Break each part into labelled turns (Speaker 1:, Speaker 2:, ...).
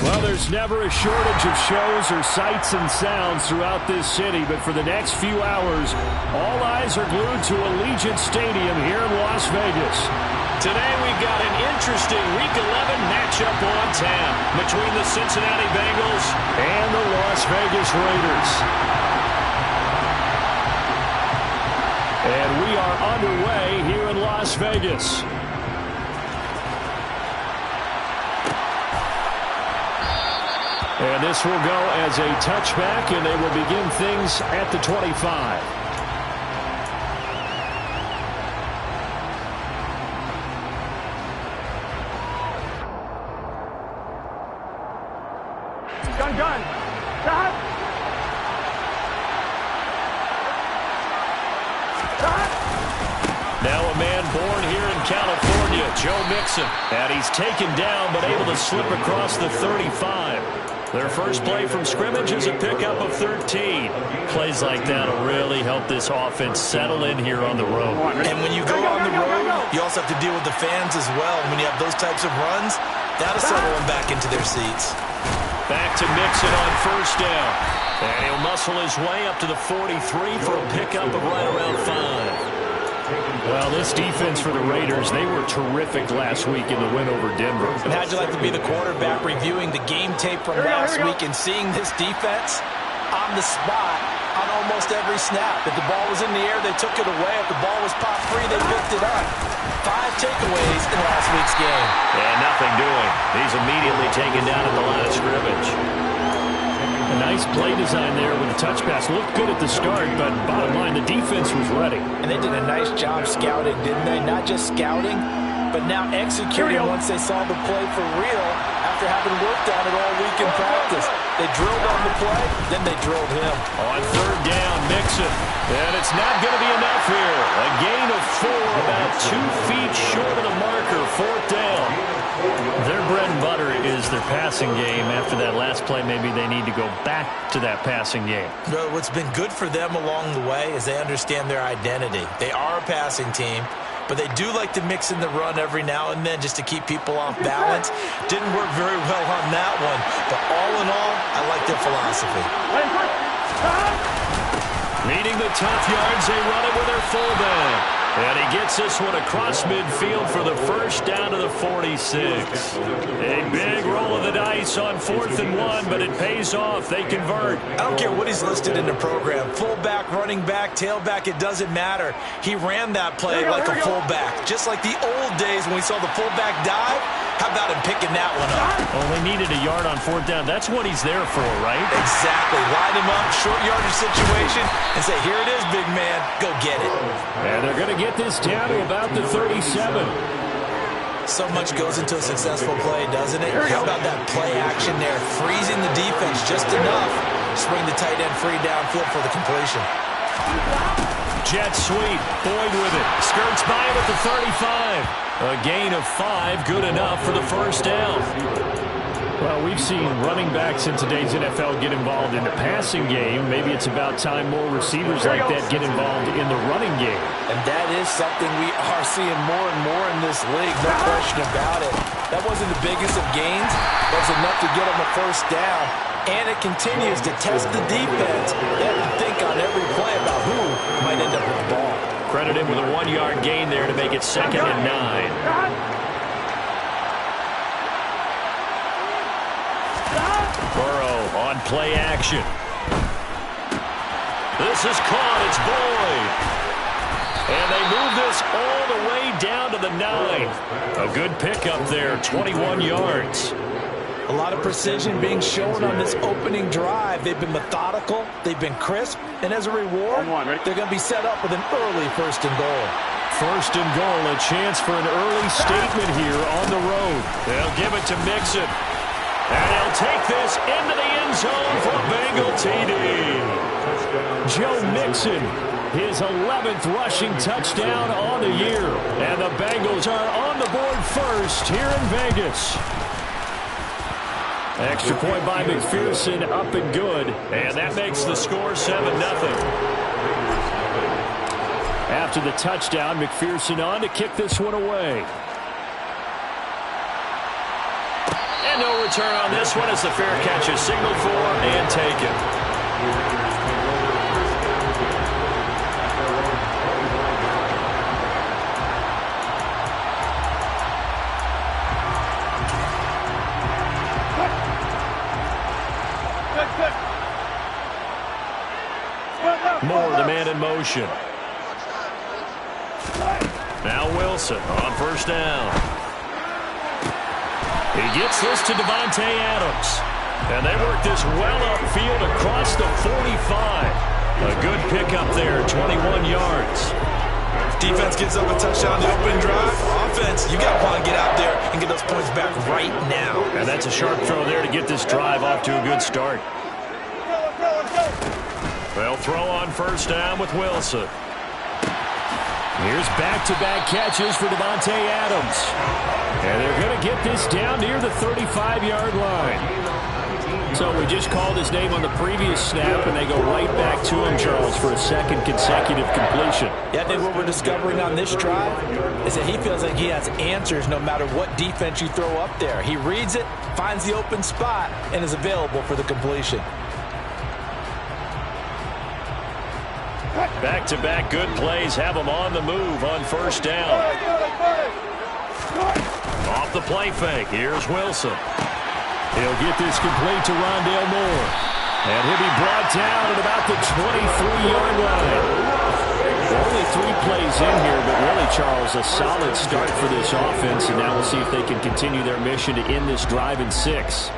Speaker 1: Well, there's never a shortage of shows or sights and sounds throughout this city, but for the next few hours, all eyes are glued to Allegiant Stadium here in Las Vegas. Today we've got an interesting Week 11 matchup on tap between the Cincinnati Bengals and the Las Vegas Raiders. And we are underway here in Las Vegas. And this will go as a touchback, and they will begin things at the 25.
Speaker 2: Gun. Stop.
Speaker 1: Now a man born here in California, Joe Mixon. And he's taken down but able to slip across the 35. Their first play from scrimmage is a pickup of 13. Plays like that will really help this offense settle in here on the road.
Speaker 3: And when you go on the road, you also have to deal with the fans as well. When you have those types of runs, that'll settle them back into their seats.
Speaker 1: Back to Mixon on first down. And he'll muscle his way up to the 43 for a pickup of right around 5. Well, this defense for the Raiders, they were terrific last week in the win over Denver.
Speaker 3: And how'd you like to be the quarterback reviewing the game tape from last week and seeing this defense on the spot on almost every snap? If the ball was in the air, they took it away. If the ball was popped free, they picked it up. 5 takeaways in last week's game.
Speaker 1: And nothing doing. He's immediately taken down at the line of scrimmage. A nice play design there with the touch pass. Looked good at the start, but bottom line, the defense was ready.
Speaker 3: And they did a nice job scouting, didn't they? Not just scouting, but now executing once they saw the play for real after having worked on it all week in practice. They drilled on the play, then they drilled him.
Speaker 1: On third down, Mixon. And it's not going to be enough here. A gain of 4, about 2 feet short of the marker, fourth down. Their bread and butter is their passing game. After that last play, maybe they need to go back to that passing game.
Speaker 3: Well, what's been good for them along the way is they understand their identity. They are a passing team, but they do like to mix in the run every now and then just to keep people off balance. Didn't work very well on that one, but all in all, I like their philosophy.
Speaker 1: Needing the tough yards, they run it with their fullback. And he gets this one across midfield for the first down to the 46. A big roll of the dice on 4th and 1, but it pays off. They convert.
Speaker 3: I don't care what he's listed in the program. Fullback, running back, tailback, it doesn't matter. He ran that play like a fullback. Just like the old days when we saw the fullback dive. How about him picking that one up?
Speaker 1: Well, they needed a yard on 4th down. That's what he's there for, right?
Speaker 3: Exactly. Line him up, short yardage situation, and say, here it is, big man. Go get it.
Speaker 1: And they're going to get this down to about the 37.
Speaker 3: So much goes into a successful play, doesn't it? How about that play action there? Freezing the defense just enough. Swing the tight end free downfield for the completion.
Speaker 1: Jet sweep. Boyd with it. Skirts by him at the 35. A gain of 5, good enough for the first down. Well, we've seen running backs in today's NFL get involved in the passing game. Maybe it's about time more receivers like that get involved in the running game.
Speaker 3: And that is something we are seeing more and more in this league, no question about it. That wasn't the biggest of gains, but it's enough to get them a first down. And it continues to test the defense. They have to think on every play about who might end up with the ball.
Speaker 1: Credit him with a 1-yard gain there to make it 2nd and 9. Burrow on play action. This is caught. It's Boyd. And they move this all the way down to the 9. A good pickup there, 21 yards.
Speaker 3: A lot of precision being shown on this opening drive. They've been methodical, they've been crisp, and as a reward, they're going to be set up with an early 1st and goal.
Speaker 1: 1st and goal, a chance for an early statement here on the road. They'll give it to Mixon. And he'll take this into the end zone for a Bengal TD. Joe Mixon, his 11th rushing touchdown on the year. And the Bengals are on the board first here in Vegas. Extra point by McPherson, up and good. And that makes the score 7-0. After the touchdown, McPherson on to kick this one away. And no return on this one as the fair catch is signaled for and taken. Moore, the man in motion. Now Wilson on first down. He gets this to Davante Adams. And they work this well upfield across the 45. A good pickup there, 21 yards.
Speaker 3: Defense gives up a touchdown on the opening drive. Offense, you got to want to get out there and get those points back right now.
Speaker 1: And that's a sharp throw there to get this drive off to a good start. They'll throw on first down with Wilson. Here's back-to-back catches for Davante Adams. And they're going to get this down near the 35-yard line. So we just called his name on the previous snap, and they go right back to him, Charles, for a second consecutive completion.
Speaker 3: Yeah, I think what we're discovering on this drive is that he feels like he has answers no matter what defense you throw up there. He reads it, finds the open spot, and is available for the completion.
Speaker 1: Back-to-back good plays have him on the move on first down. Off the play fake, here's Wilson. He'll get this complete to Rondale Moore. And he'll be brought down at about the 23-yard line. Only 3 plays in here, but really, Charles, a solid start for this offense. And now we'll see if they can continue their mission to end this drive in 6.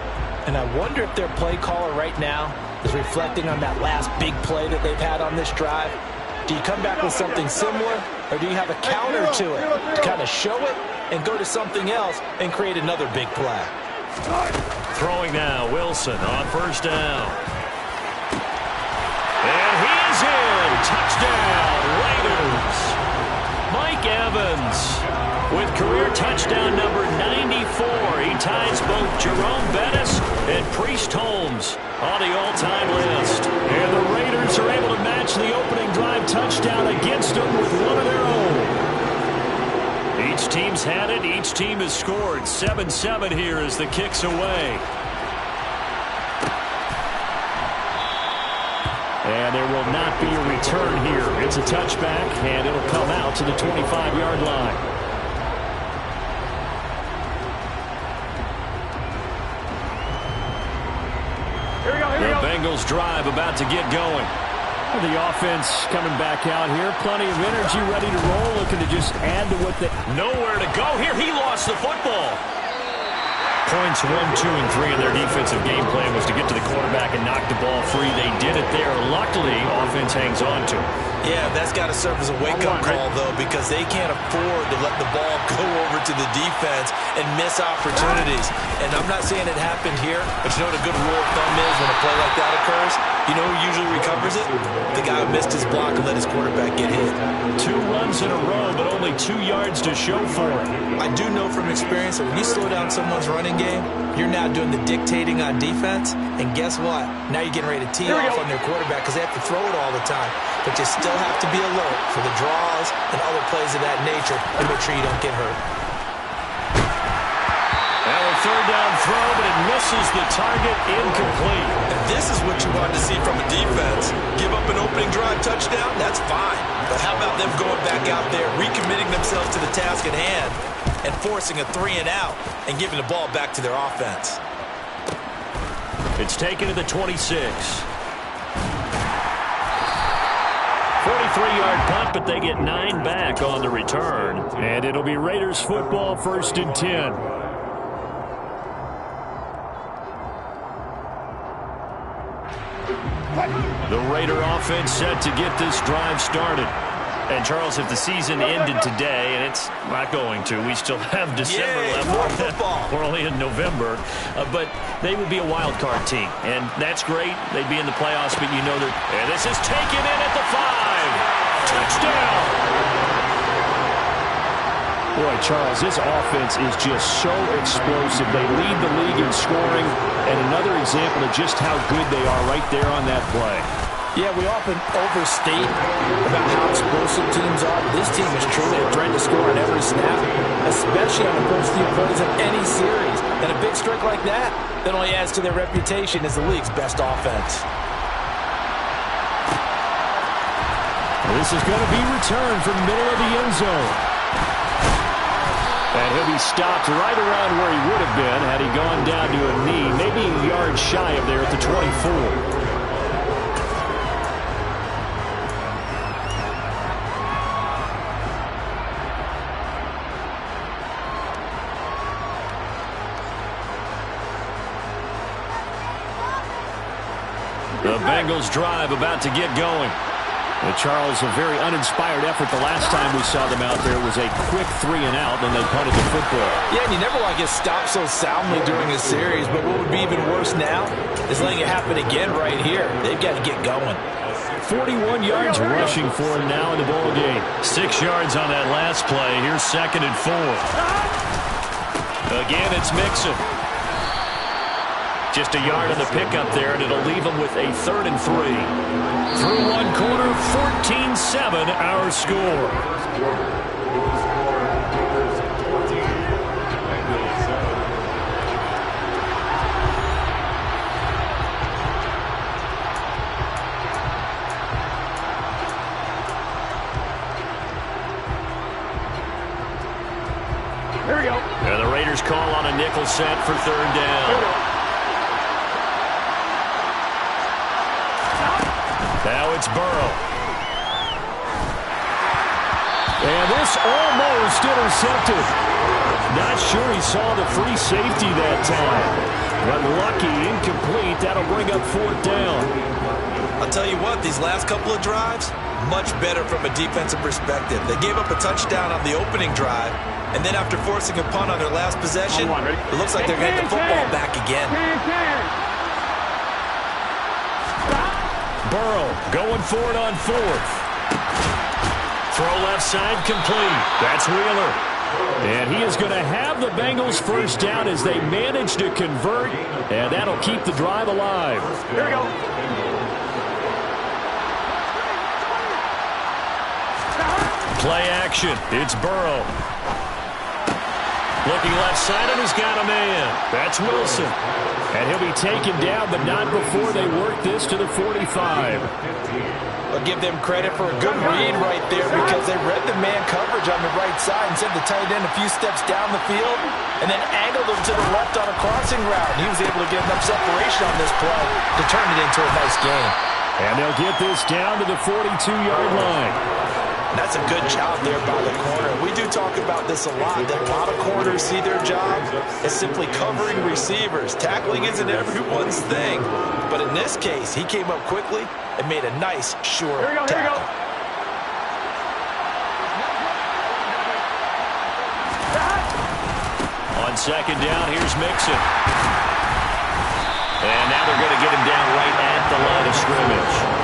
Speaker 3: And I wonder if their play caller right now is reflecting on that last big play that they've had on this drive. Do you come back with something similar, or do you have a counter to it to kind of show it and go to something else and create another big play?
Speaker 1: Throwing now, Wilson on first down. And he is in. Touchdown, Raiders. Mike Evans with career touchdown number 94. He ties both Jerome Bettis and Priest Holmes on the all-time list. And the Raiders are able to match the opening drive touchdown against them with one of their own. Each team's had it. Each team has scored. 7-7 here as the kick's away. And there will not be a return here. It's a touchback, and it'll come out to the 25-yard line. The Bengals drive about to get going. The offense coming back out here. Plenty of energy, ready to roll, looking to just add to what they... Nowhere to go here. He lost the football. Points 1, 2, and 3 in their defensive game plan was to get to the quarterback and knock the ball free. They did it there. Luckily, offense hangs on to it.
Speaker 3: Yeah, that's got to serve as a wake-up call, though, because they can't afford to let the ball go over to the defense and miss opportunities. And I'm not saying it happened here, but you know what a good rule of thumb is when a play like that occurs? You know who usually recovers it? The guy who missed his block and let his quarterback get hit. 2 runs in a row, but only 2 yards to show for it. I do know from experience that when you slow down someone's running game, you're now doing the dictating on defense, and guess what? Now you're getting ready to tee off on their quarterback because they have to throw it all the time. But you still have to be alert for the draws and other plays of that nature and make sure you don't get hurt.
Speaker 1: Now a third down throw, but it misses the target, incomplete.
Speaker 3: And this is what you wanted to see from a defense. Give up an opening drive touchdown, that's fine. But how about them going back out there, recommitting themselves to the task at hand, and forcing a 3-and-out and giving the ball back to their offense?
Speaker 1: It's taken to the 26. 43-yard punt, but they get 9 back on the return. And it'll be Raiders football, 1st and 10. The Raider offense set to get this drive started. And, Charles, if the season ended today, and it's not going to, we still have December left.
Speaker 3: More football.
Speaker 1: We're only in November. But they would be a wild card team. And that's great. They'd be in the playoffs, but you know that. And this is taken in at the 5. Touchdown. Boy, Charles, this offense is just so explosive. They lead the league in scoring. And another example of just how good they are right there on that play.
Speaker 3: Yeah, we often overstate about how explosive teams are. This team is truly a threat to score on every snap, especially on opposed team opponents in any series. And a big strike like that only adds to their reputation as the league's best offense.
Speaker 1: This is going to be returned from middle of the end zone. And he'll be stopped right around where he would have been had he gone down to a knee, maybe a yard shy of there at the 24. The Bengals drive about to get going. Charles, a very uninspired effort the last time we saw them out there was a quick 3 and out, then they punted the football.
Speaker 3: Yeah, and you never want to get stopped so soundly during a series, but what would be even worse now is letting it happen again right here. They've got to get going.
Speaker 1: 41 yards rushing for him now in the ball game. 6 yards on that last play. Here's 2nd and 4. Again, it's Mixon. Just a yard on the pickup there, and it'll leave them with a 3rd and 3. Through one quarter, 14-7 our score.
Speaker 2: Here we go.
Speaker 1: And the Raiders call on a nickel set for 3rd down. Now it's Burrow. And this almost intercepted. Not sure he saw the free safety that time. But lucky, incomplete. That'll bring up 4th down.
Speaker 3: I'll tell you what, these last couple of drives, much better from a defensive perspective. They gave up a touchdown on the opening drive, and then after forcing a punt on their last possession, it looks like they're going to get the football back again.
Speaker 1: Burrow going for it on 4th. Throw left side complete. That's Wheeler. And he is going to have the Bengals 1st down as they manage to convert, and that'll keep the drive alive.
Speaker 2: Here we go.
Speaker 1: Play action. It's Burrow. Looking left side, and he's got a man. That's Wilson. And he'll be taken down, but not before they work this to the 45.
Speaker 3: I'll give them credit for a good read right there because they read the man coverage on the right side and sent the tight end a few steps down the field and then angled him to the left on a crossing route. And he was able to get enough separation on this play to turn it into a nice gain.
Speaker 1: And they'll get this down to the 42-yard line.
Speaker 3: That's a good job there by the corner. We do talk about this a lot, that a lot of corners see their job as simply covering receivers. Tackling isn't everyone's thing. But in this case, he came up quickly and made a nice, sure tackle.
Speaker 1: On 2nd down, here's Mixon. And now they're going to get him down right at the line of scrimmage.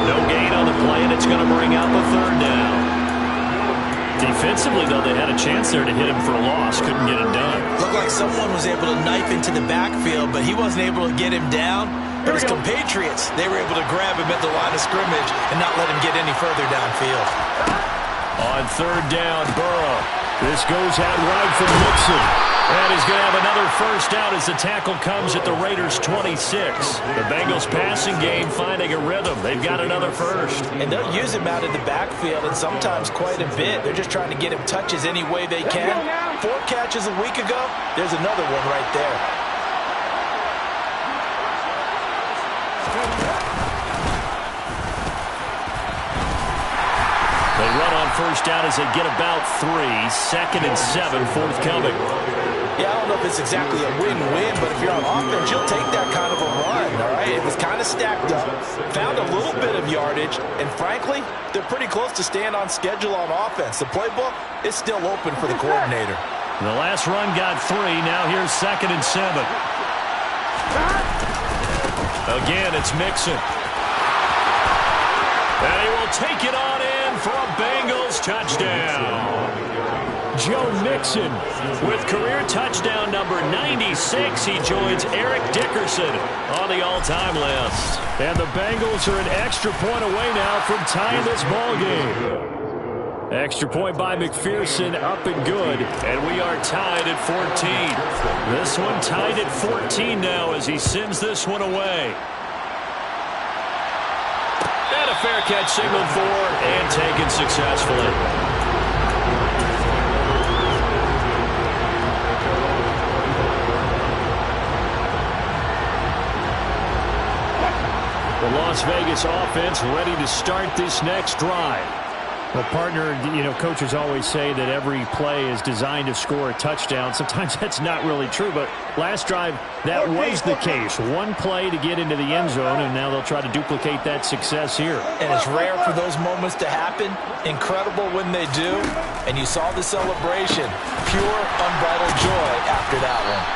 Speaker 1: No gain on the play, and it's going to bring out the 3rd down. Defensively, though, they had a chance there to hit him for a loss. Couldn't get it done.
Speaker 3: Looked like someone was able to knife into the backfield, but he wasn't able to get him down. But his compatriots, they were able to grab him at the line of scrimmage and not let him get any further downfield.
Speaker 1: On 3rd down, Burrow. This goes out wide from Mixon. And he's going to have another 1st down as the tackle comes at the Raiders' 26. The Bengals passing game finding a rhythm. They've got another 1st.
Speaker 3: And they'll use him out in the backfield and sometimes quite a bit. They're just trying to get him touches any way they can. 4 catches a week ago. There's another one right there.
Speaker 1: They run on 1st down as they get about 3. 2nd and 7 forthcoming.
Speaker 3: Yeah, I don't know if it's exactly a win-win, but if you're on offense, you'll take that kind of a run, all right? It was kind of stacked up, found a little bit of yardage, and frankly, they're pretty close to staying on schedule on offense. The playbook is still open for the coordinator.
Speaker 1: The last run got 3. Now here's 2nd and 7. Again, it's Mixon. And he will take it on in for a Bengals touchdown. Joe Mixon with career touchdown number 96. He joins Eric Dickerson on the all-time list. And the Bengals are an extra point away now from tying this ball game. Extra point by McPherson, up and good. And we are tied at 14. This one tied at 14 now as he sends this one away. And a fair catch signaled for and taken successfully. The Las Vegas offense ready to start this next drive.
Speaker 4: Well, partner, coaches always say that every play is designed to score a touchdown. Sometimes that's not really true, but last drive, that was the case. One play to get into the end zone, and now they'll try to duplicate that success here.
Speaker 3: And it's rare for those moments to happen. Incredible when they do. And you saw the celebration. Pure, unbridled joy after that one.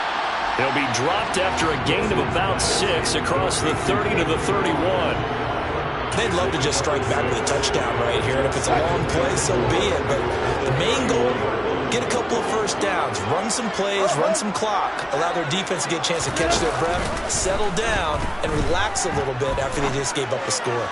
Speaker 1: He'll be dropped after a gain of about 6 across the 30 to the 31.
Speaker 3: They'd love to just strike back with a touchdown right here, and if it's a long play, so be it. But the main goal, get a couple of first downs, run some plays, run some clock, allow their defense to get a chance to catch their breath, settle down, and relax a little bit after they just gave up a score.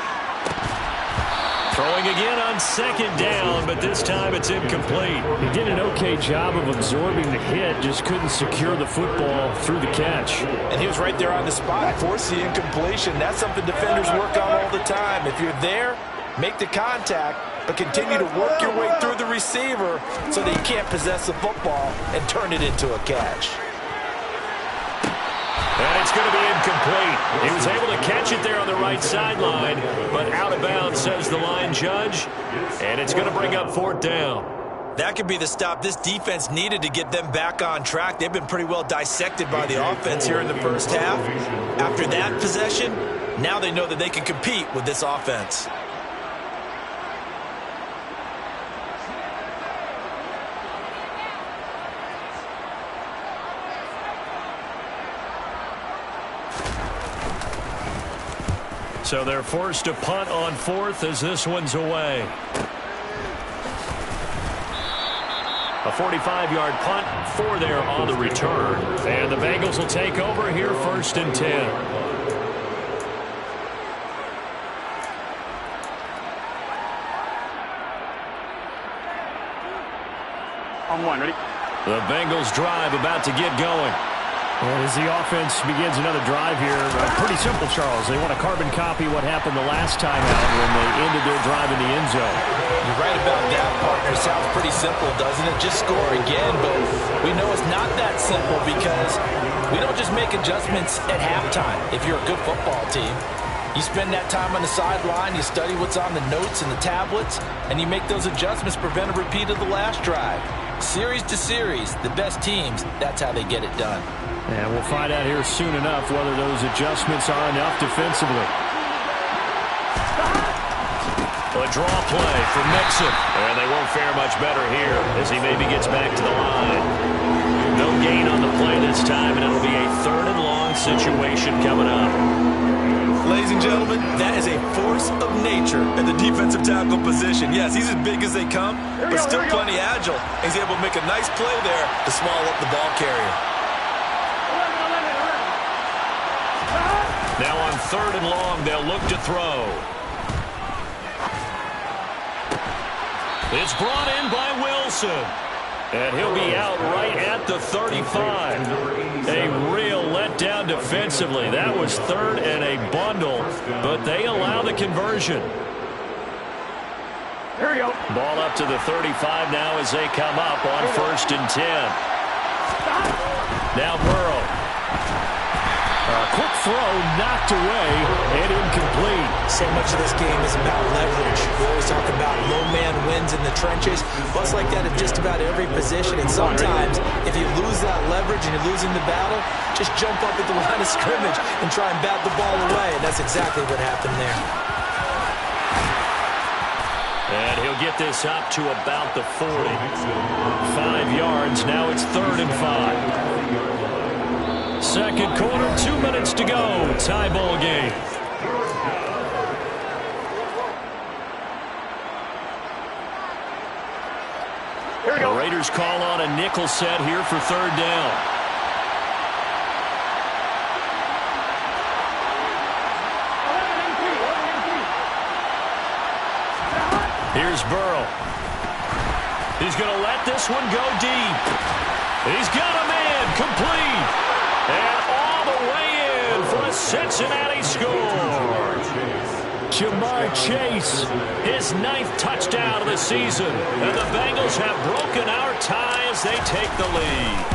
Speaker 1: Throwing again on second down, but this time it's incomplete.
Speaker 4: He did an okay job of absorbing the hit, just couldn't secure the football through the catch.
Speaker 3: And he was right there on the spot, force the incompletion. That's something defenders work on all the time. If you're there, make the contact, but continue to work your way through the receiver so that you can't possess the football and turn it into a catch.
Speaker 1: And it's going to be incomplete. He was able to catch it there on the right sideline, but out of bounds, says the line judge. And it's going to bring up 4th down.
Speaker 3: That could be the stop this defense needed to get them back on track. They've been pretty well dissected by the offense here in the first half. After that possession, now they know that they can compete with this offense.
Speaker 1: So they're forced to punt on 4th as this one's away. A 45-yard punt, 4 there on the return. And the Bengals will take over here 1st and 10.
Speaker 2: On 1, ready?
Speaker 1: The Bengals drive about to get going.
Speaker 4: Well, as the offense begins another drive here, pretty simple, Charles. They want to carbon copy what happened the last time out when they ended their drive in the end zone.
Speaker 3: You're right about that, partner. Sounds pretty simple, doesn't it? Just score again, but we know it's not that simple because we don't just make adjustments at halftime if you're a good football team. You spend that time on the sideline, you study what's on the notes and the tablets, and you make those adjustments, prevent a repeat of the last drive. Series to series, the best teams, that's how they get it done.
Speaker 4: And we'll find out here soon enough whether those adjustments are enough defensively.
Speaker 1: A draw play for Mixon. And they won't fare much better here as he maybe gets back to the line. No gain on the play this time, and it'll be a 3rd and long situation coming up.
Speaker 3: Ladies and gentlemen, that is a force of nature at the defensive tackle position. Yes, he's as big as they come, but still plenty agile. He's able to make a nice play there to swallow up the ball carrier.
Speaker 1: Now on 3rd and long, they'll look to throw. It's brought in by Wilson. And he'll be out right at the 35. A real letdown defensively. That was 3rd and a bundle, but they allow the conversion.
Speaker 2: Here we go.
Speaker 1: Ball up to the 35 now as they come up on 1st and 10. Now Burrow.
Speaker 4: Quick throw, knocked away, and incomplete.
Speaker 3: So much of this game is about leverage. We always talk about low man wins in the trenches. Well, it's like that at just about every position. And sometimes, if you lose that leverage and you're losing the battle, just jump up at the line of scrimmage and try and bat the ball away. And that's exactly what happened there.
Speaker 1: And he'll get this up to about the 40. 5 yards. Now it's 3rd and 5. Second quarter, 2 minutes to go. Tie ball game.
Speaker 2: Here we go.
Speaker 1: The Raiders call on a nickel set here for 3rd down. Here's Burrow. He's going to let this one go deep. He's got him in, complete. And all the way in for a Cincinnati score. Jamar Chase, his 9th touchdown of the season. And the Bengals have broken our tie as they take the lead.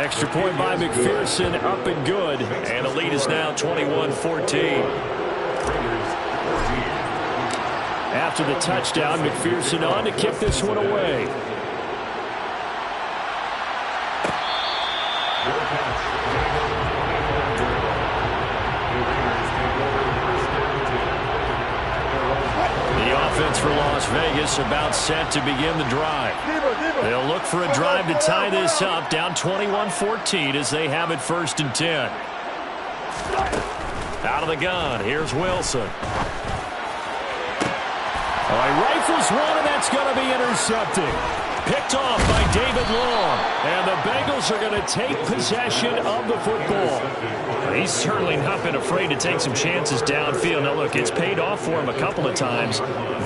Speaker 1: Extra point by McPherson, up and good. And the lead is now 21-14. After the touchdown, McPherson on to kick this one away. Offense for Las Vegas about set to begin the drive. They'll look for a drive to tie this up, down 21-14 as they have it 1st and 10. Out of the gun, here's Wilson. Oh, he rifles one, and that's going to be intercepted. Picked off by David Long. And the Bengals are going to take possession of the football. He's certainly not been afraid to take some chances downfield. Now, look, it's paid off for him a couple of times.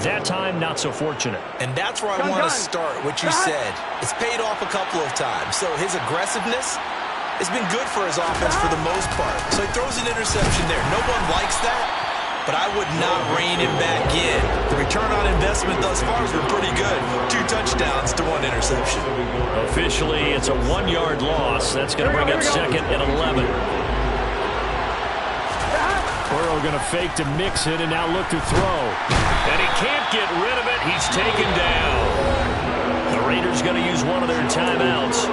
Speaker 1: That time, not so fortunate.
Speaker 3: And that's where I want to start, what you said. It's paid off a couple of times. So his aggressiveness has been good for his offense for the most part. So he throws an interception there. No one likes that. But I would not rein him back in. The return on investment thus far has been pretty good. 2 touchdowns to 1 interception.
Speaker 1: Officially, it's a 1-yard loss. That's going to bring up 2nd and 11. Burrow going to fake to mix it and now look to throw. And he can't get rid of it. He's taken down. The Raiders going to use one of their timeouts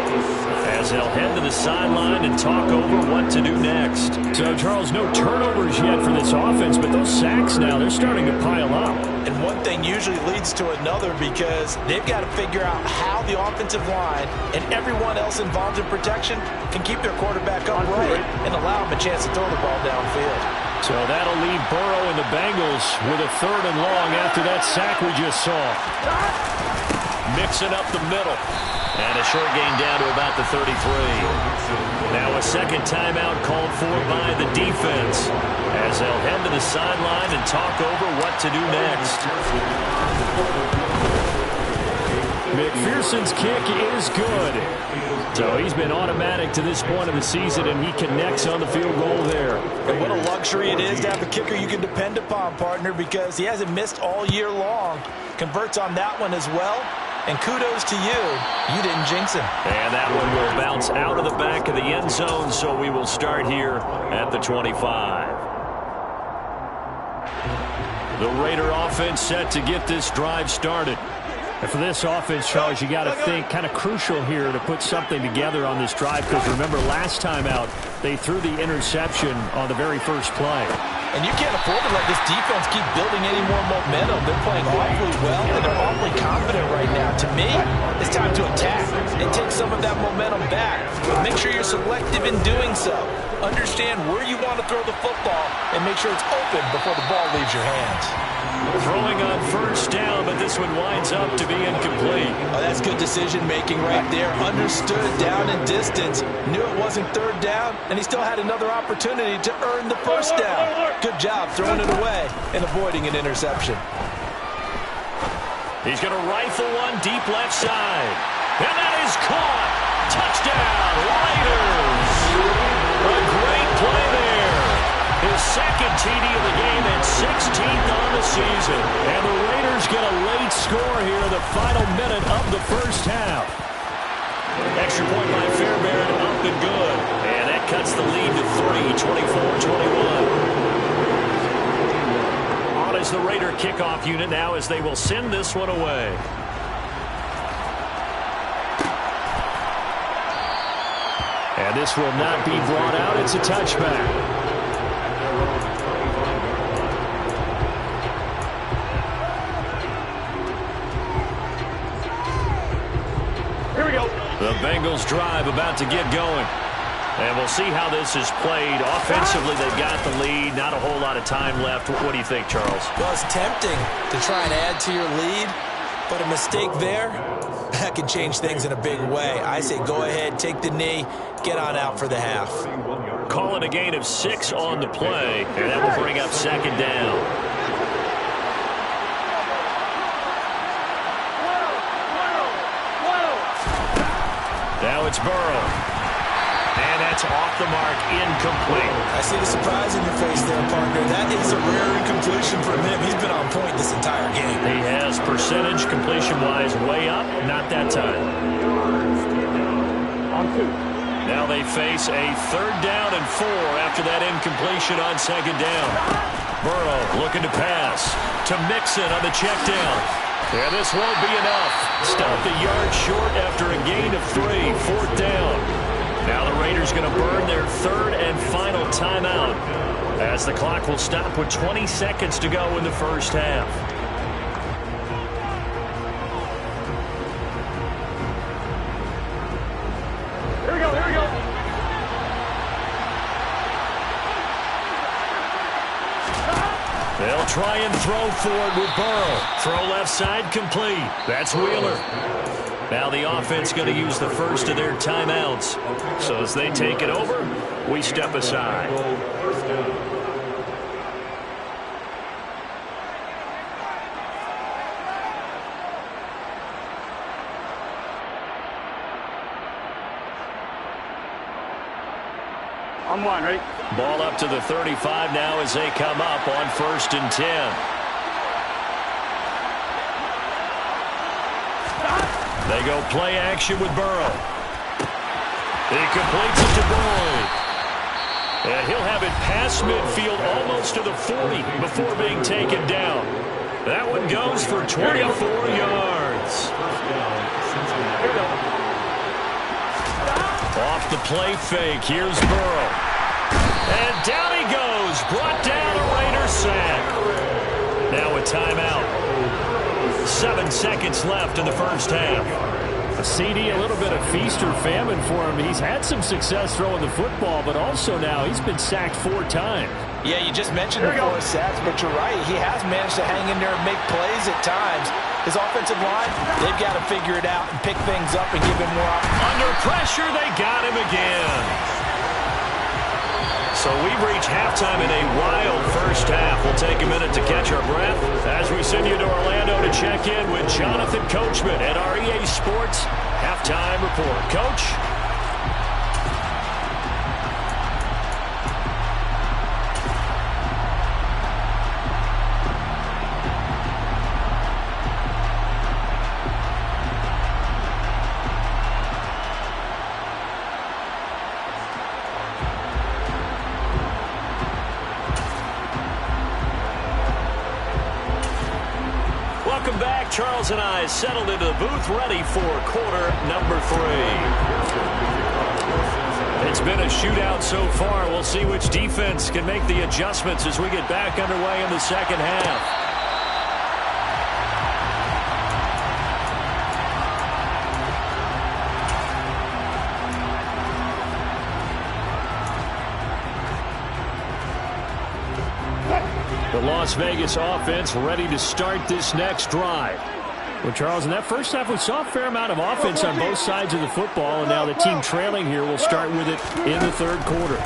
Speaker 1: as they'll head to the sideline and talk over what to do next. So, Charles, no turnovers yet for this offense, but those sacks now, they're starting to pile up.
Speaker 3: And one thing usually leads to another because they've got to figure out how the offensive line and everyone else involved in protection can keep their quarterback upright and allow him a chance to throw the ball downfield.
Speaker 1: So that'll leave Burrow and the Bengals with a 3rd and long after that sack we just saw. Mixing up the middle. And a short gain down to about the 33. Now a 2nd timeout called for by the defense as they'll head to the sideline and talk over what to do next. McPherson's kick is good. So he's been automatic to this point of the season, and he connects on the field goal there.
Speaker 3: And what a luxury it is to have a kicker you can depend upon, partner, because he hasn't missed all year long. Converts on that one as well. And kudos to you. You didn't jinx him.
Speaker 1: And that one will bounce out of the back of the end zone, so we will start here at the 25. The Raider offense set to get this drive started.
Speaker 4: And for this offense, Charles, you got to think kind of crucial here to put something together on this drive, because remember last time out, they threw the interception on the very first play.
Speaker 3: And you can't afford to let this defense keep building any more momentum. They're playing awfully well, and they're awfully confident right now. To me, it's time to attack and take some of that momentum back. But make sure you're selective in doing so. Understand where you want to throw the football and make sure it's open before the ball leaves your hands.
Speaker 1: Throwing on 1st down, but this one winds up to be incomplete.
Speaker 3: Oh, that's good decision-making right there. Understood down and distance. Knew it wasn't 3rd down, and he still had another opportunity to earn the 1st down. Good job throwing it away and avoiding an interception.
Speaker 1: He's going to rifle one deep left side. And that is caught. Touchdown, Raiders. A great play there. His 2nd TD of the game and 16th on the season. And the Raiders get a late score here in the final minute of the 1st half. Extra point by Fairbairn, up and good. And that cuts the lead to 3, 24-21. On is the Raider kickoff unit now as they will send this one away. And this will not be brought out. It's a touchback.
Speaker 2: Here we go.
Speaker 1: The Bengals drive about to get going. And we'll see how this is played. Offensively, they've got the lead. Not a whole lot of time left. What do you think, Charles?
Speaker 3: Well, it's tempting to try and add to your lead, but a mistake there, that can change things in a big way. I say go ahead, take the knee, get on out for the half.
Speaker 1: Calling a gain of 6 on the play, and that will bring up 2nd down. Now it's Burrow. And that's off the mark, incomplete.
Speaker 3: I see the surprise in your face there, partner. That is a rare incompletion from him. He's been on point this entire game.
Speaker 4: He has percentage completion-wise way up. Not that time.
Speaker 2: On 2.
Speaker 1: Now they face a 3rd down and 4 after that incompletion on 2nd down. Burrow looking to pass to Mixon on the check down. Yeah, this won't be enough. Stopped a yard short after a gain of 3, 4th down. Now the Raiders going to burn their 3rd and final timeout as the clock will stop with 20 seconds to go in the first half.
Speaker 2: Here we go, here we go.
Speaker 1: They'll try and throw for it with Burrow. Throw left side complete. That's Wheeler. Now the offense going to use the first of their timeouts. So as they take it over, we step aside.
Speaker 2: On 1, ready?
Speaker 1: Ball up to the 35 now as they come up on 1st and 10. They go play action with Burrow. He completes it to Boyd. And he'll have it past midfield almost to the 40 before being taken down. That one goes for 24 yards. Off the play fake, here's Burrow. And down he goes, brought down a Raider sack. Now a timeout. 7 seconds left in the first half.
Speaker 4: A CD, a little bit of feast or famine for him. He's had some success throwing the football, but also now he's been sacked 4 times.
Speaker 3: Yeah, you just mentioned the 4 sacks, but you're right. He has managed to hang in there and make plays at times. His offensive line, they've got to figure it out and pick things up and give him more opportunity.
Speaker 1: Under pressure, they got him again. So we've reached halftime in a wild first half. We'll take a minute to catch our breath as we send you to Orlando to check in with Jonathan Coachman at our EA Sports Halftime Report. Coach? Welcome back. Charles and I settled into the booth ready for quarter number 3. It's been a shootout so far. We'll see which defense can make the adjustments as we get back underway in the second half. The Las Vegas offense ready to start this next drive.
Speaker 4: Well, Charles, in that first half, we saw a fair amount of offense on both sides of the football, and now the team trailing here will start with it in the 3rd quarter.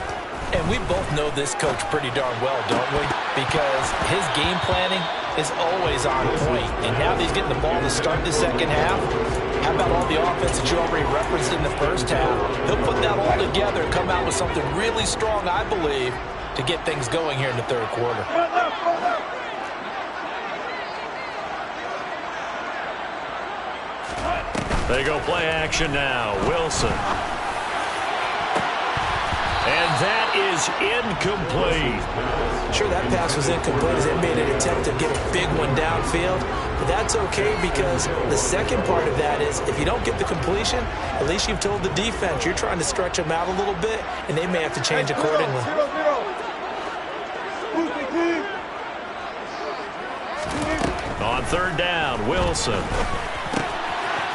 Speaker 3: And we both know this coach pretty darn well, don't we? Because his game planning is always on point. And now that he's getting the ball to start the second half, how about all the offense that you already referenced in the first half? He'll put that all together and come out with something really strong, I believe, to get things going here in the 3rd quarter.
Speaker 1: They go play action now. Wilson. And that is incomplete.
Speaker 3: Sure, that pass was incomplete as they made an attempt to get a big one downfield. But that's okay because the second part of that is if you don't get the completion, at least you've told the defense you're trying to stretch them out a little bit, and they may have to change accordingly.
Speaker 1: On 3rd down, Wilson.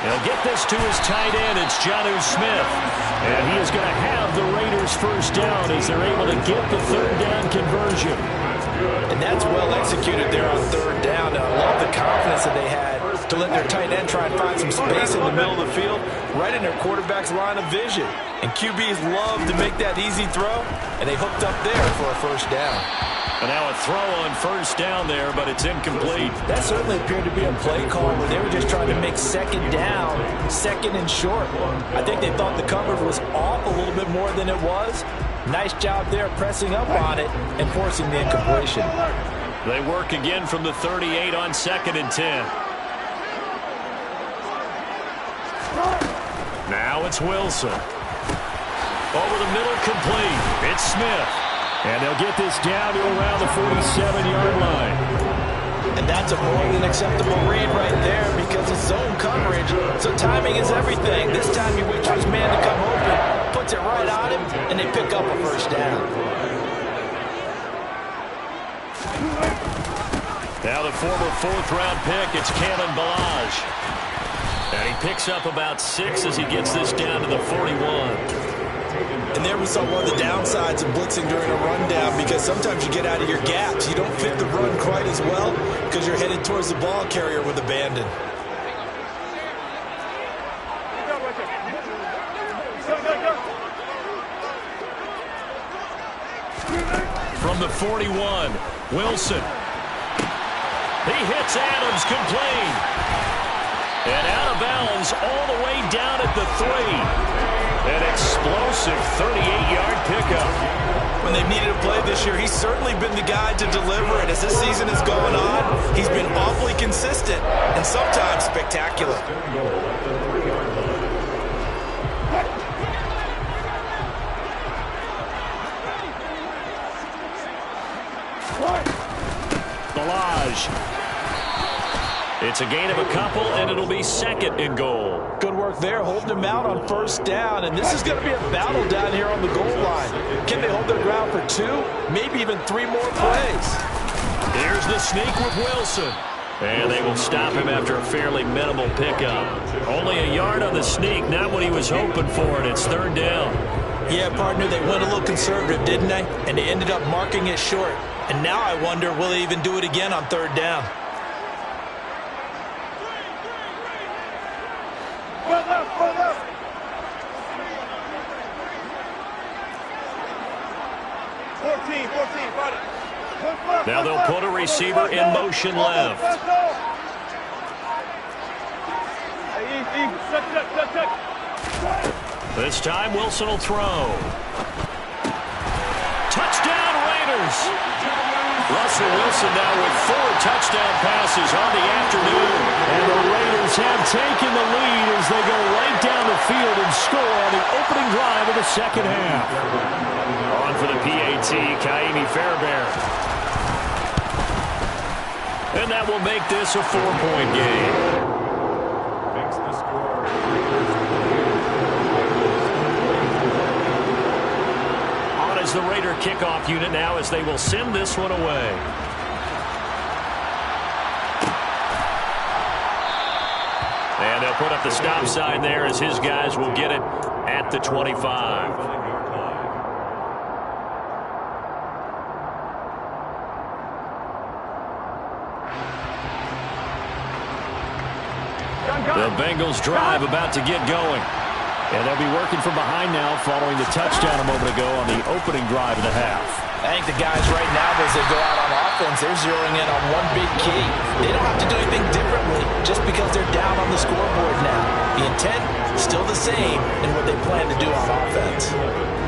Speaker 1: He'll get this to his tight end. It's Jonnu Smith. And he is going to have the Raiders first down as they're able to get the 3rd down conversion.
Speaker 3: And that's well executed there on 3rd down. I love the confidence that they had to let their tight end try and find some space in the middle of the field, right in their quarterback's line of vision. And QBs love to make that easy throw, and they hooked up there for a first down.
Speaker 1: And now a throw on first down there, but it's incomplete.
Speaker 3: That certainly appeared to be a play call where they were just trying to make second down, second and short. I think they thought the coverage was off a little bit more than it was. Nice job there pressing up on it and forcing the incompletion.
Speaker 1: They work again from the 38 on 2nd and 10. Now it's Wilson. Over the middle, complete. It's Smith.
Speaker 4: And they'll get this down to around the 47-yard line.
Speaker 3: And that's a more than acceptable read right there because it's zone coverage, so timing is everything. This time he waits for his man to come open, puts it right on him, and they pick up a first down.
Speaker 1: Now the former 4th-round pick, it's Kalen Ballage. And he picks up about 6 as he gets this down to the 41.
Speaker 3: And there we saw one of the downsides of blitzing during a rundown because sometimes you get out of your gaps. You don't fit the run quite as well because you're headed towards the ball carrier with abandon.
Speaker 1: From the 41, Wilson. He hits Adams, complete. And out of bounds all the way down at the 3. An explosive 38-yard pickup.
Speaker 3: When they've needed a play this year, he's certainly been the guy to deliver it. As this season has gone on, he's been awfully consistent and sometimes spectacular.
Speaker 1: Ballage. It's a gain of a couple, and it'll be 2nd and goal.
Speaker 3: Good work there, holding him out on first down, and this is going to be a battle down here on the goal line. Can they hold their ground for 2, maybe even 3 more plays?
Speaker 1: Here's the sneak with Wilson. And they will stop him after a fairly minimal pickup. Only a yard on the sneak, not what he was hoping for, and it's 3rd down.
Speaker 3: Yeah, partner, they went a little conservative, didn't they? And they ended up marking it short. And now I wonder, will they even do it again on 3rd down?
Speaker 1: Now they'll put a receiver in motion left. This time Wilson will throw. Touchdown Raiders! Russell Wilson now with 4 touchdown passes on the afternoon.
Speaker 4: And the Raiders have taken the lead as they go right down the field and score on the opening drive of the 2nd half.
Speaker 1: On for the PAT, Kaimi Fairbairn. And that will make this a 4-point game.
Speaker 2: Makes the score.
Speaker 1: On is the Raider kickoff unit now as they will send this one away. And they'll put up the stop sign there as his guys will get it at the 25. The Bengals drive about to get going.
Speaker 4: And they'll be working from behind now following the touchdown a moment ago on the opening drive of the half.
Speaker 3: I think the guys right now, as they go out on offense, they're zeroing in on one big key. They don't have to do anything differently just because they're down on the scoreboard now. The intent, still the same in what they plan to do on offense.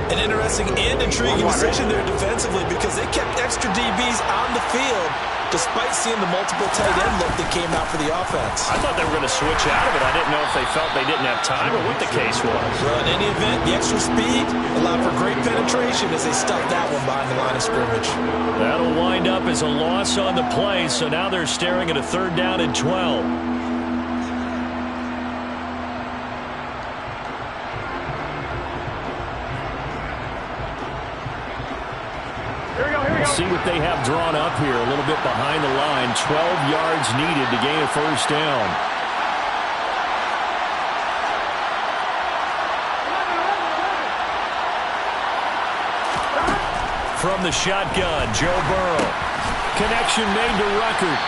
Speaker 3: An interesting and intriguing decision there defensively because they kept extra DBs on the field despite seeing the multiple tight end look that came out for the offense.
Speaker 1: I thought they were going to switch out of it. I didn't know if they felt they didn't have time or what the case was.
Speaker 3: Well, in any event, the extra speed allowed for great penetration as they stuffed that one behind the line of scrimmage.
Speaker 1: That'll wind up as a loss on the play, so now they're staring at a 3rd down and 12.
Speaker 4: See what they have drawn up here a little bit behind the line. 12 yards needed to gain a first down.
Speaker 1: From the shotgun, Joe Burrow.
Speaker 4: Connection made to Ruckert.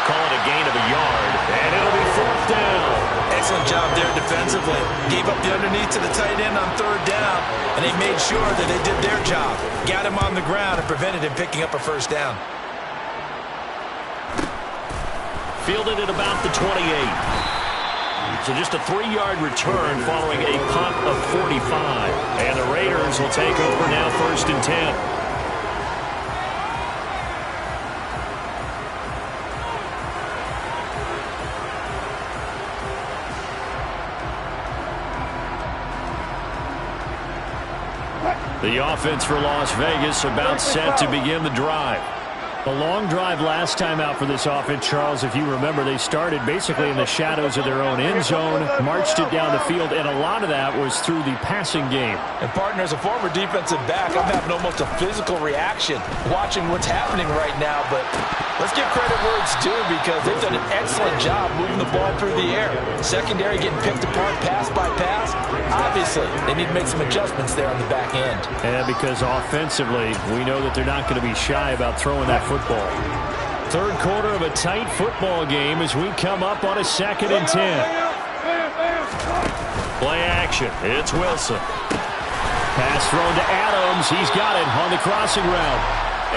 Speaker 1: Call it a gain of a yard, and it'll be 4th down.
Speaker 3: excellent job there defensively. Gave up the underneath to the tight end on third down, and they made sure that they did their job. Got him on the ground and prevented him picking up a first down.
Speaker 1: Fielded at about the 28. So just a 3-yard return following a punt of 45. And the Raiders will take over now, 1st and 10. The offense for Las Vegas about set to begin the drive. A long drive last time out for this offense, Charles. If you remember, they started basically in the shadows of their own end zone, marched it down the field, and a lot of that was through the passing game.
Speaker 3: And, partner, as a former defensive back, I'm having almost a physical reaction watching what's happening right now. But let's give credit where it's due because they've done an excellent job moving the ball through the air. Secondary getting picked apart pass by pass. Obviously, they need to make some adjustments there on the back end.
Speaker 4: Yeah, because offensively, we know that they're not going to be shy about throwing that football. Third quarter of a tight football game as we come up on a 2nd and 10.
Speaker 1: Play action. It's Wilson.
Speaker 4: Pass thrown to Adams. He's got it on the crossing route.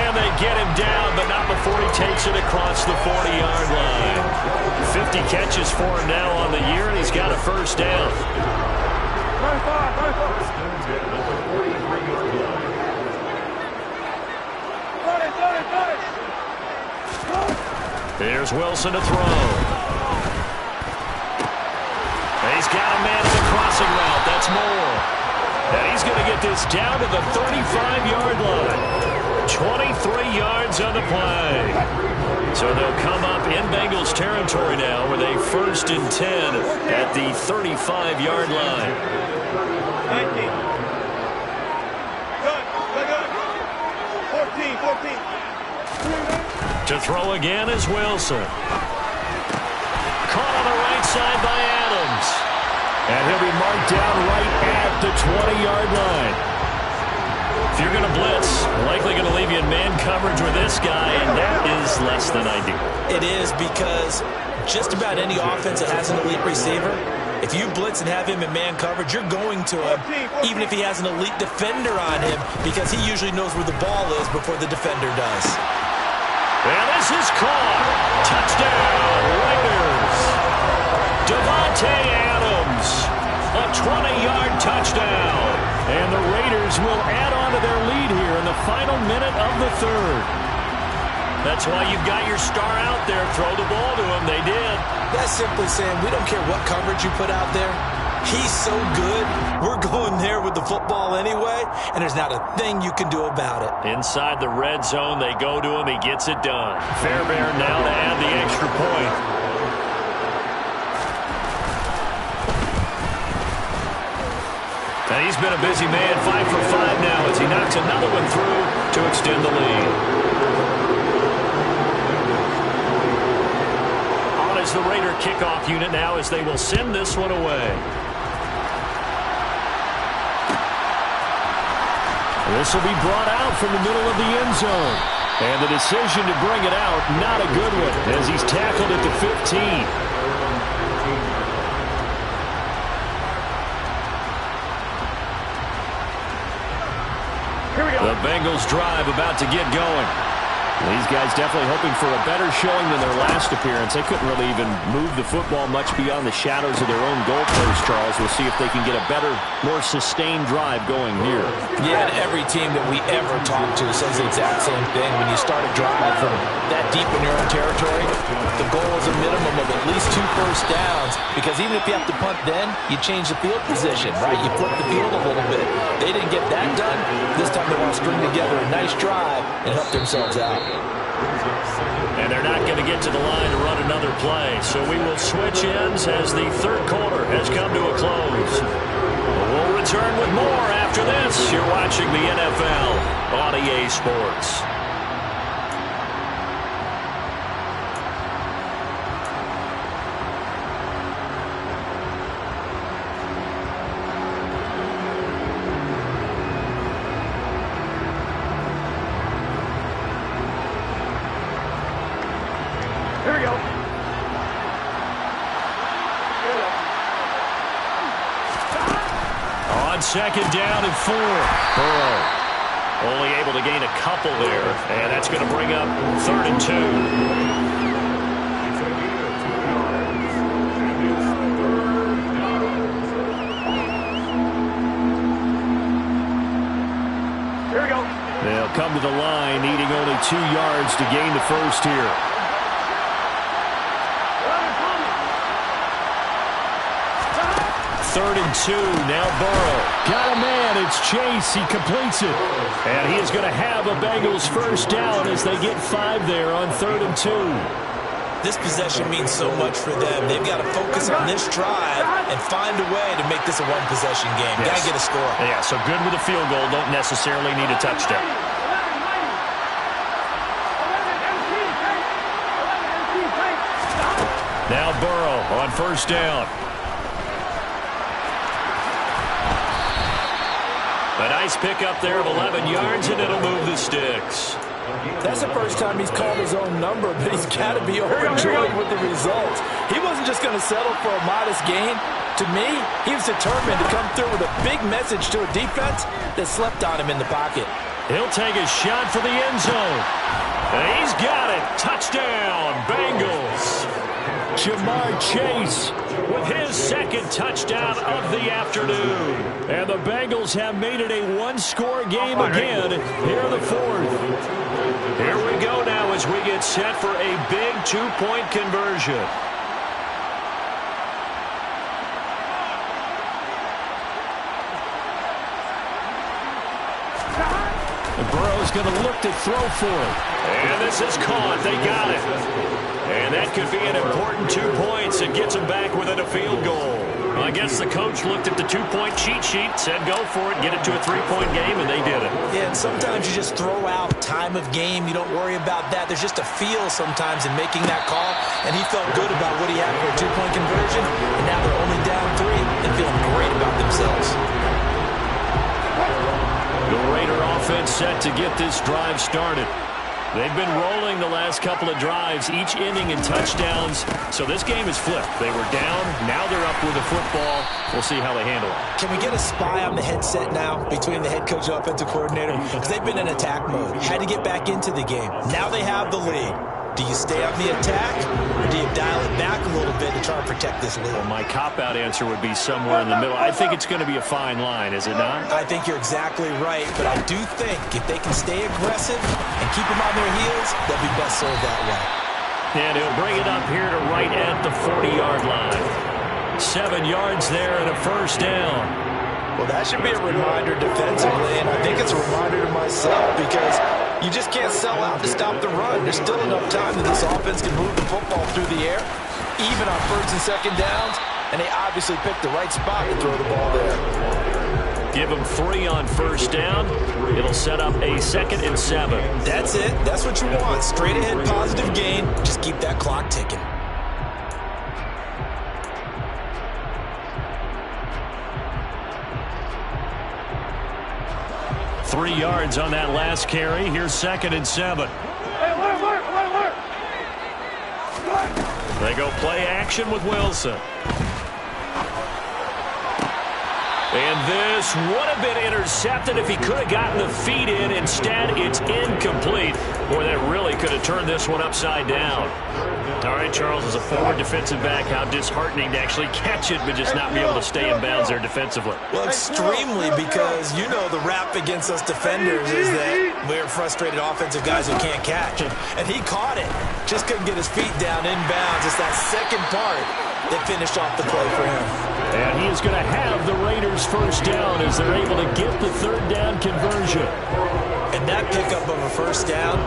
Speaker 1: And they get him down, but not before he takes it across the 40-yard line. 50 catches for him now on the year, and he's got a first down. Here's Wilson to throw. He's got a man in the crossing route. That's Moore. And he's going to get this down to the 35-yard line. 23 yards on the play. So they'll come up in Bengals territory now with a 1st and 10 at the 35-yard line.
Speaker 2: 19. Good. 14.
Speaker 1: To throw again is Wilson. Caught on the right side by Adams.
Speaker 4: And he'll be marked down right at the 20-yard line.
Speaker 1: If you're going to blitz, likely going to leave you in man coverage with this guy, and that is less than ideal.
Speaker 3: It is because just about any offense that has an elite receiver, if you blitz and have him in man coverage, you're going to him, even if he has an elite defender on him, because he usually knows where the ball is before the defender does.
Speaker 1: And this is caught. Touchdown, Raiders. Davante Adams, a 20-yard touchdown.
Speaker 4: And the Raiders will add on to their lead here in the final minute of the 3rd.
Speaker 1: That's why you've got your star out there. Throw the ball to him. They did.
Speaker 3: That's simply saying we don't care what coverage you put out there. He's so good, we're going there with the football anyway, and there's not a thing you can do about it.
Speaker 1: Inside the red zone, they go to him. He gets it done. Fairbairn now to add the extra point. And he's been a busy man, 5 for 5 now as he knocks another one through to extend the lead. On is the Raider kickoff unit now as they will send this one away.
Speaker 4: This will be brought out from the middle of the end zone. And the decision to bring it out, not a good one, as he's tackled at the 15.
Speaker 1: The Bengals drive about to get going.
Speaker 4: These guys definitely hoping for a better showing than their last appearance. They couldn't really even move the football much beyond the shadows of their own goalpost, Charles. We'll see if they can get a better, more sustained drive going here.
Speaker 3: Yeah, and every team that we ever talk to says the exact same thing. When you start a drive from that deep in your own territory, the goal is a minimum of at least 2 first downs, because even if you have to punt then, you change the field position, right? You flip the field a little bit. They didn't get that done. This time they want to string together a nice drive and help themselves out.
Speaker 1: And they're not going to get to the line to run another play. So we will switch ends as the 3rd quarter has come to a close. We'll return with more after this. You're watching the NFL on EA Sports.
Speaker 2: Here we go.
Speaker 1: on 2nd down and 4. Burrow only able to gain a couple there, and that's going to bring up 3rd and 2. They'll come to the line, needing only 2 yards to gain the first here. Third and 2, now Burrow. Got a man, it's Chase, he completes it. And he is going to have a Bengals first down as they get 5 there on 3rd and 2.
Speaker 3: This possession means so much for them. They've got to focus on this drive and find a way to make this a one-possession game. Got to get a score.
Speaker 1: Yeah, so good with a field goal, don't necessarily need a touchdown. Now Burrow on first down. A nice pickup there of 11 yards, and it'll move the sticks.
Speaker 3: That's the first time he's called his own number, but he's got to be overjoyed with the results. He wasn't just going to settle for a modest gain. To me, he was determined to come through with a big message to a defense that slept on him in the pocket.
Speaker 1: He'll take a shot for the end zone. And he's got it. Touchdown, Bengals. Jamar Chase with his 2nd touchdown of the afternoon. And the Bengals have made it a one-score game again here in the 4th. Here we go now as we get set for a big 2-point conversion. Burrow's going to look to throw for it. And this is caught. They got it. And that could be an important 2 points and gets them back within a field goal. Well, I guess the coach looked at the 2-point cheat sheet, said go for it, get it to a 3-point game, and they did it.
Speaker 3: Yeah, and sometimes you just throw out time of game. You don't worry about that. There's just a feel sometimes in making that call, and he felt good about what he had for a 2-point conversion, and now they're only down 3 and feeling great about themselves.
Speaker 1: The Raider offense set to get this drive started. They've been rolling the last couple of drives, each inning in touchdowns. So this game is flipped. They were down. Now they're up with the football. We'll see how they handle it.
Speaker 3: Can we get a spy on the headset now between the head coach and offensive coordinator? Because they've been in attack mode. Had to get back into the game. Now they have the lead. Do you stay on the attack, or do you dial it back a little bit to try and protect this lead?
Speaker 1: Well, my cop-out answer would be somewhere in the middle. I think it's going to be a fine line, is it not?
Speaker 3: I think you're exactly right, but I do think if they can stay aggressive and keep them on their heels, they'll be best served that way.
Speaker 1: And he'll bring it up here to right at the 40-yard line. 7 yards there and a first down.
Speaker 3: Well, that should be a reminder defensively, and I think it's a reminder to myself because you just can't sell out to stop the run. There's still enough time that this offense can move the football through the air, even on 1st and 2nd downs, and they obviously picked the right spot to throw the ball there.
Speaker 1: Give them 3 on first down. It'll set up a 2nd and 7.
Speaker 3: That's it. That's what you want. Straight ahead positive gain. Just keep that clock ticking.
Speaker 1: Three yards on that last carry. Here's 2nd and 7. They go play action with Wilson. And this would have been intercepted if he could have gotten the feet in. Instead, it's incomplete. Boy, that really could have turned this one upside down. All right, Charles, as a forward defensive back, how disheartening to actually catch it but just not be able to stay in bounds there defensively.
Speaker 3: Well, extremely, because you know the rap against us defenders is that we're frustrated offensive guys who can't catch. And he caught it. Just couldn't get his feet down in bounds. It's that second part that finished off the play for him.
Speaker 1: And he is going to have the Raiders first down as they're able to get the 3rd down conversion.
Speaker 3: And that pickup of a first down,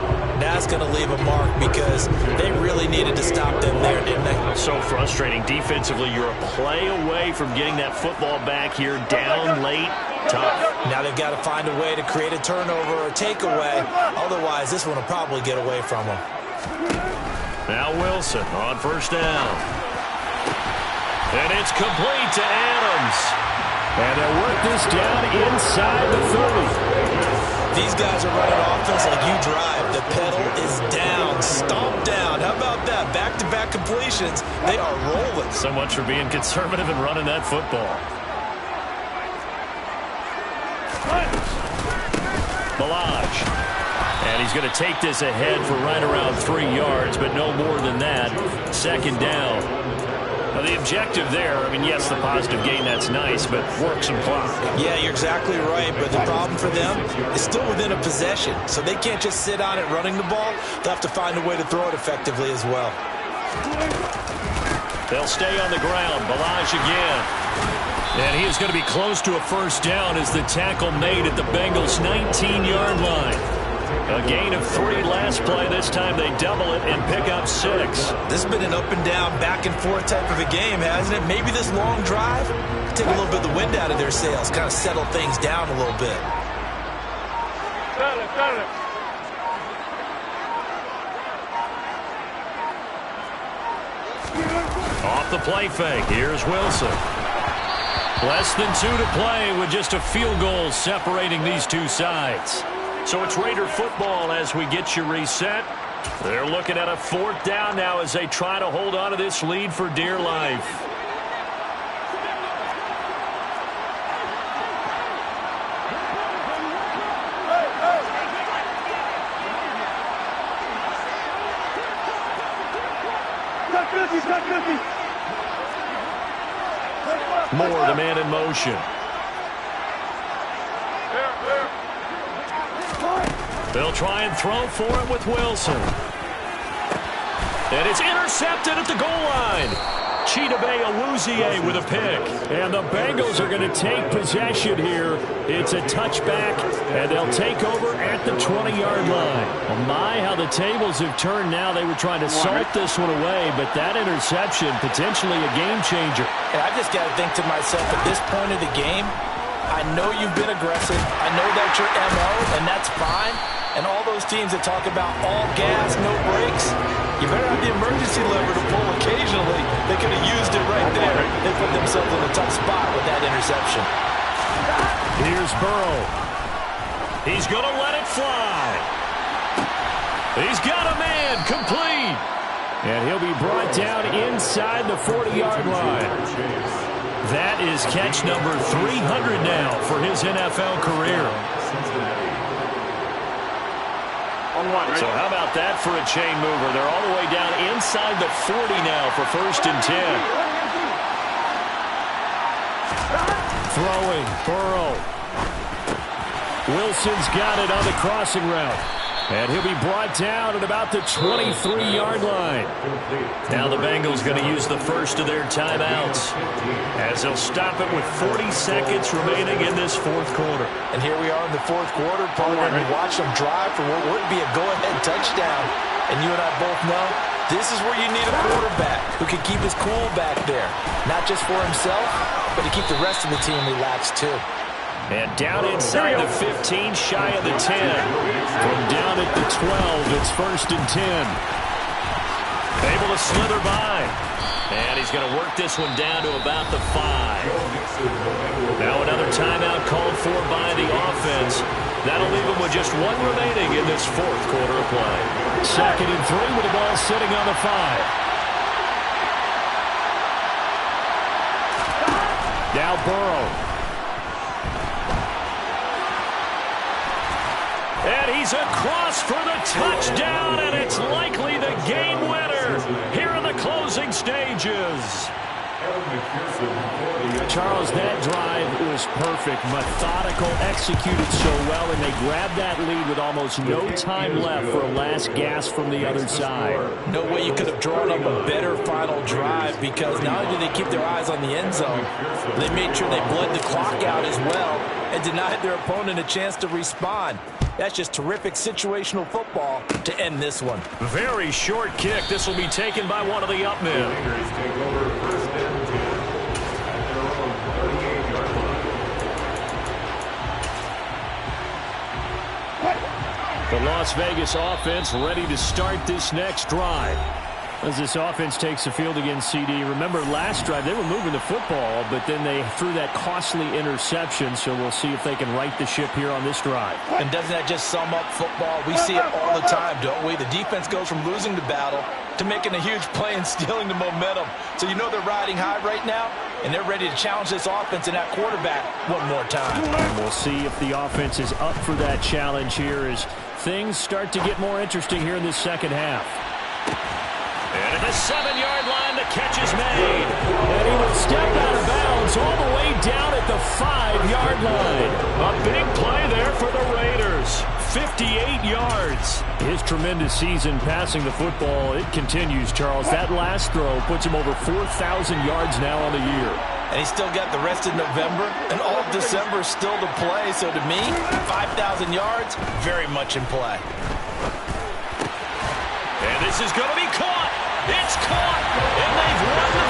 Speaker 3: that's going to leave a mark because they really needed to stop them there, didn't they?
Speaker 1: So frustrating. Defensively, you're a play away from getting that football back here down late. Tough.
Speaker 3: Now they've got to find a way to create a turnover or a takeaway. Otherwise, this one will probably get away from them.
Speaker 1: Now Wilson on first down. And it's complete to Adams. And they'll work this down inside the 30.
Speaker 3: These guys are running offense like you drive. The pedal is down, stomped down. How about that? Back-to-back completions. They are rolling.
Speaker 1: So much for being conservative and running that football. Balaj. And he's going to take this ahead for right around 3 yards, but no more than that. Second down. Well, the objective there, I mean, yes, the positive gain, that's nice, but work some clock.
Speaker 3: Yeah, you're exactly right, but the problem for them is still within a possession, so they can't just sit on it running the ball. They'll have to find a way to throw it effectively as well.
Speaker 1: They'll stay on the ground. Balaj again. And he is going to be close to a first down as the tackle made at the Bengals' 19-yard line. A gain of 3 last play. This time they double it and pick up 6.
Speaker 3: This has been an up-and-down, back-and-forth type of a game, hasn't it? Maybe this long drive take a little bit of the wind out of their sails, kind of settle things down a little bit.
Speaker 1: Off the play fake. Here's Wilson. Less than 2 to play with just a field goal separating these two sides. So it's Raider football as we get you reset. They're looking at a 4th down now as they try to hold on to this lead for dear life. Moore, the man in motion. They'll try and throw for it with Wilson. And it's intercepted at the goal line. Chidobe Awuzie with a pick. And the Bengals are going to take possession here. It's a touchback, and they'll take over at the 20-yard line. Oh my, how the tables have turned now. They were trying to salt this one away, but that interception, potentially a game changer.
Speaker 3: And I just got to think to myself, at this point of the game, I know you've been aggressive. I know that's your MO, and that's fine. And all those teams that talk about all gas, no brakes, you better have the emergency lever to pull occasionally. They could have used it right there. They put themselves in a tough spot with that interception.
Speaker 1: Here's Burrow. He's going to let it fly. He's got a man, complete.
Speaker 4: And he'll be brought down inside the 40-yard line.
Speaker 1: That is catch number 300 now for his NFL career. So how about that for a chain mover? They're all the way down inside the 40 now for 1st and 10.
Speaker 4: Throwing, Burrow. Wilson's got it on the crossing route. And he'll be brought down at about the 23-yard line.
Speaker 1: Now the Bengals going to use the first of their timeouts as they'll stop it with 40 seconds remaining in this 4th quarter.
Speaker 3: And here we are in the 4th quarter, partner, and we watch them drive for what would be a go-ahead touchdown. And you and I both know this is where you need a quarterback who can keep his cool back there. Not just for himself, but to keep the rest of the team relaxed too.
Speaker 1: And down inside the 15, shy of the 10.
Speaker 4: From down at the 12, it's 1st and 10.
Speaker 1: Able to slither by. And he's going to work this one down to about the 5. Now another timeout called for by the offense. That'll leave him with just 1 remaining in this 4th quarter of play.
Speaker 4: 2nd and 3 with the ball sitting on the 5. Now Burrow.
Speaker 1: And he's across for the touchdown, and it's likely the game winner here in the closing stages.
Speaker 4: Charles, that drive was perfect, methodical, executed so well, and they grabbed that lead with almost no time left for a last gasp from the other side.
Speaker 3: No way you could have drawn up a better final drive, because not only did they keep their eyes on the end zone, they made sure they bled the clock out as well and denied their opponent a chance to respond. That's just terrific situational football to end this one.
Speaker 1: Very short kick. This will be taken by one of the up men.
Speaker 4: The Las Vegas offense ready to start this next drive. As this offense takes the field against CD, remember last drive they were moving the football, but then they threw that costly interception, so we'll see if they can right the ship here on this drive.
Speaker 3: And doesn't that just sum up football? We see it all the time, don't we? The defense goes from losing the battle to making a huge play and stealing the momentum. So you know they're riding high right now, and they're ready to challenge this offense and that quarterback one more time.
Speaker 4: And we'll see if the offense is up for that challenge here as things start to get more interesting here in this second half.
Speaker 1: And at the 7-yard line, the catch is made.
Speaker 4: And he will step out of bounds all the way down at the 5-yard line.
Speaker 1: A big play there for the Raiders. 58 yards.
Speaker 4: His tremendous season passing the football, it continues, Charles. That last throw puts him over 4,000 yards now on the year.
Speaker 3: And he's still got the rest of November and all of December still to play. So to me, 5,000 yards, very much in play.
Speaker 1: And this is going to be caught. It's caught. And they've won the